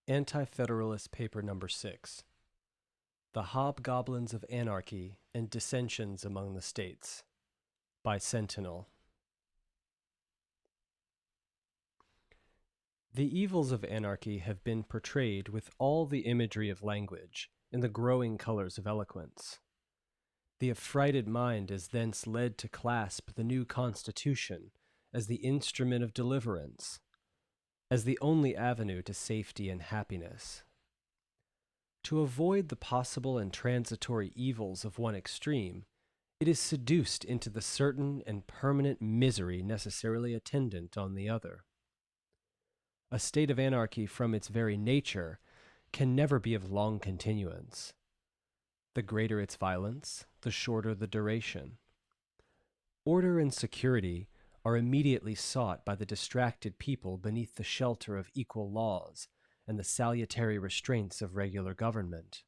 Anti-Federalist Paper Number 6. The Hobgoblins of Anarchy and Dissensions Among the States, by Centinel. The evils of anarchy have been portrayed with all the imagery of language in the growing colors of eloquence. The affrighted mind is thence led to clasp the new Constitution as the instrument of deliverance, as the only avenue to safety and happiness. To avoid the possible and transitory evils of one extreme, it is seduced into the certain and permanent misery necessarily attendant on the other. A state of anarchy from its very nature can never be of long continuance. The greater its violence, the shorter the duration. Order and security are immediately sought by the distracted people beneath the shelter of equal laws and the salutary restraints of regular government.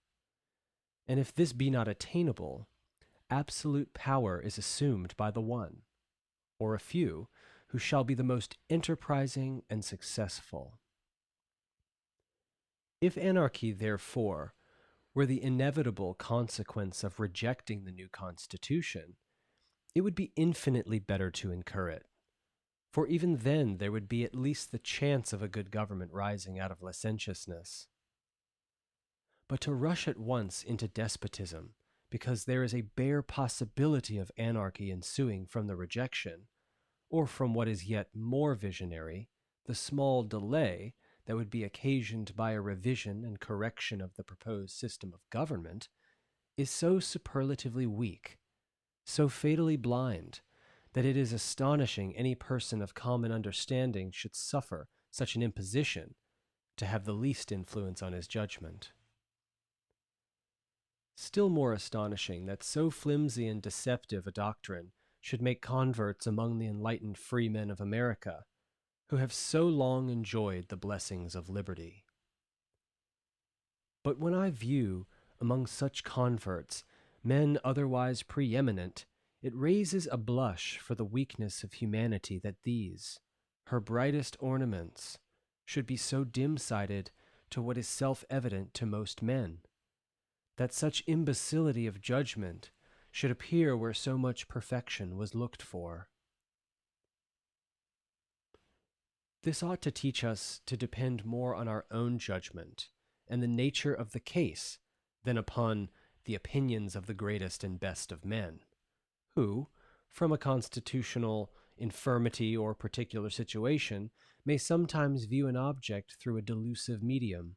And if this be not attainable, absolute power is assumed by the one, or a few, who shall be the most enterprising and successful. If anarchy, therefore, were the inevitable consequence of rejecting the new Constitution, it would be infinitely better to incur it, for even then there would be at least the chance of a good government rising out of licentiousness. But to rush at once into despotism, because there is a bare possibility of anarchy ensuing from the rejection, or from what is yet more visionary, the small delay that would be occasioned by a revision and correction of the proposed system of government, is so superlatively weak, so fatally blind, that it is astonishing any person of common understanding should suffer such an imposition to have the least influence on his judgment. Still more astonishing that so flimsy and deceptive a doctrine should make converts among the enlightened freemen of America, who have so long enjoyed the blessings of liberty. But when I view among such converts men otherwise preeminent, it raises a blush for the weakness of humanity that these, her brightest ornaments, should be so dim-sighted to what is self-evident to most men, that such imbecility of judgment should appear where so much perfection was looked for. This ought to teach us to depend more on our own judgment and the nature of the case than upon the opinions of the greatest and best of men, who, from a constitutional infirmity or particular situation, may sometimes view an object through a delusive medium.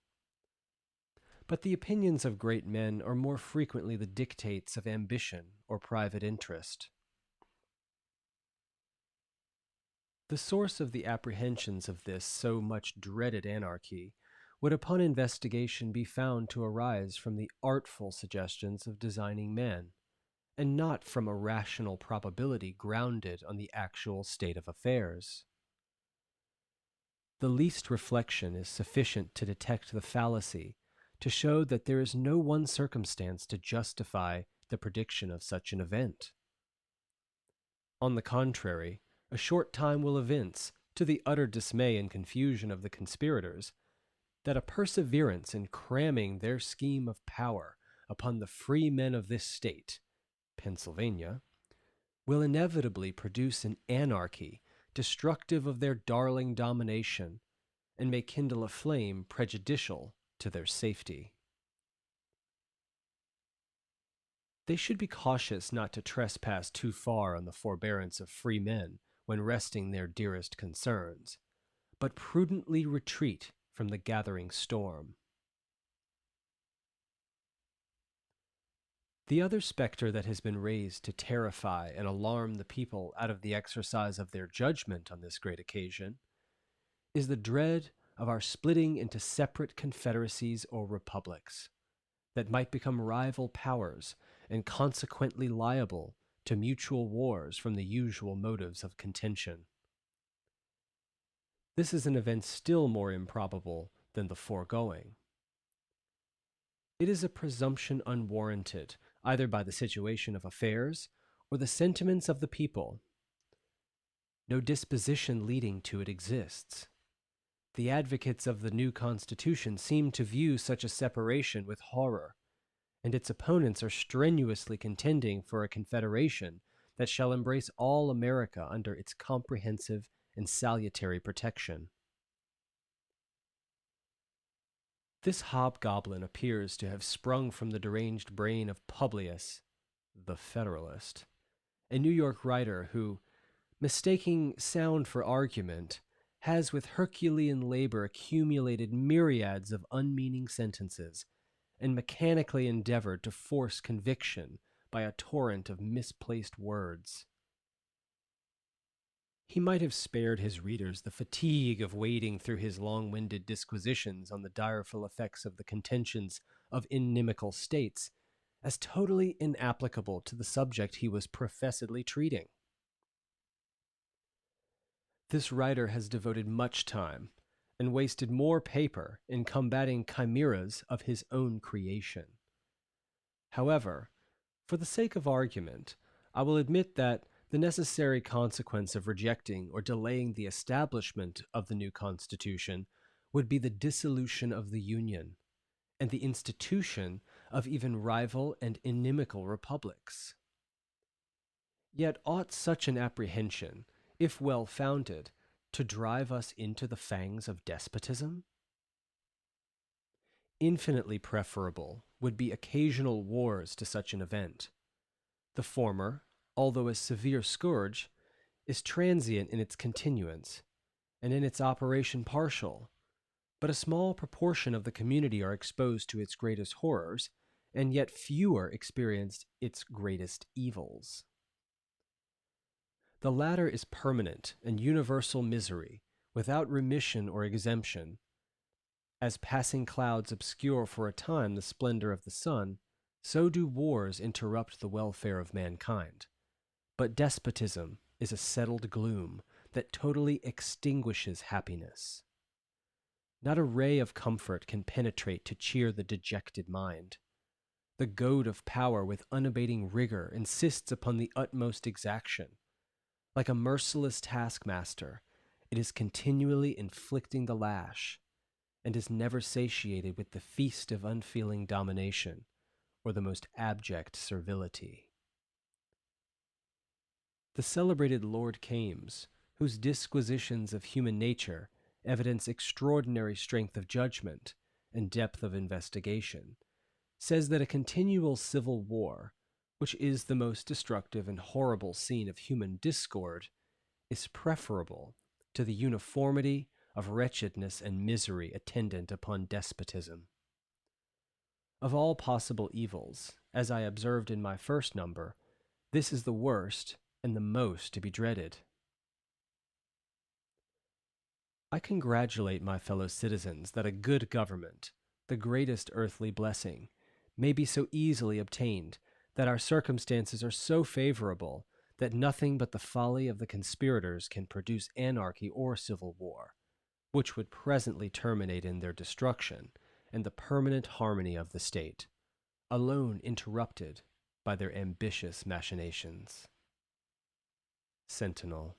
But the opinions of great men are more frequently the dictates of ambition or private interest. The source of the apprehensions of this so much dreaded anarchy would upon investigation be found to arise from the artful suggestions of designing men, and not from a rational probability grounded on the actual state of affairs. The least reflection is sufficient to detect the fallacy, to show that there is no one circumstance to justify the prediction of such an event. On the contrary, a short time will evince, to the utter dismay and confusion of the conspirators, that a perseverance in cramming their scheme of power upon the free men of this state, Pennsylvania, will inevitably produce an anarchy destructive of their darling domination, and may kindle a flame prejudicial to their safety. They should be cautious not to trespass too far on the forbearance of free men when resting their dearest concerns, but prudently retreat from the gathering storm. The other spectre that has been raised to terrify and alarm the people out of the exercise of their judgment on this great occasion is the dread of our splitting into separate confederacies or republics, that might become rival powers and consequently liable to mutual wars from the usual motives of contention. This is an event still more improbable than the foregoing. It is a presumption unwarranted, either by the situation of affairs or the sentiments of the people. No disposition leading to it exists. The advocates of the new Constitution seem to view such a separation with horror, and its opponents are strenuously contending for a confederation that shall embrace all America under its comprehensive and salutary protection. This hobgoblin appears to have sprung from the deranged brain of Publius, the Federalist, a New York writer who, mistaking sound for argument, has with Herculean labor accumulated myriads of unmeaning sentences and mechanically endeavored to force conviction by a torrent of misplaced words. He might have spared his readers the fatigue of wading through his long-winded disquisitions on the direful effects of the contentions of inimical states, as totally inapplicable to the subject he was professedly treating. This writer has devoted much time and wasted more paper in combating chimeras of his own creation. However, for the sake of argument, I will admit that the necessary consequence of rejecting or delaying the establishment of the new Constitution would be the dissolution of the Union and the institution of even rival and inimical republics. Yet ought such an apprehension, if well founded, to drive us into the fangs of despotism? Infinitely preferable would be occasional wars to such an event. The former, although a severe scourge, is transient in its continuance, and in its operation partial, but a small proportion of the community are exposed to its greatest horrors, and yet fewer experience its greatest evils. The latter is permanent and universal misery, without remission or exemption. As passing clouds obscure for a time the splendor of the sun, so do wars interrupt the welfare of mankind. But despotism is a settled gloom that totally extinguishes happiness. Not a ray of comfort can penetrate to cheer the dejected mind. The goad of power with unabating rigor insists upon the utmost exaction. Like a merciless taskmaster, it is continually inflicting the lash, and is never satiated with the feast of unfeeling domination or the most abject servility. The celebrated Lord Kames, whose disquisitions of human nature evidence extraordinary strength of judgment and depth of investigation, says that a continual civil war, which is the most destructive and horrible scene of human discord, is preferable to the uniformity of wretchedness and misery attendant upon despotism. Of all possible evils, as I observed in my first number, this is the worst and the most to be dreaded. I congratulate my fellow citizens that a good government, the greatest earthly blessing, may be so easily obtained, that our circumstances are so favorable that nothing but the folly of the conspirators can produce anarchy or civil war, which would presently terminate in their destruction and the permanent harmony of the state, alone interrupted by their ambitious machinations. Centinel.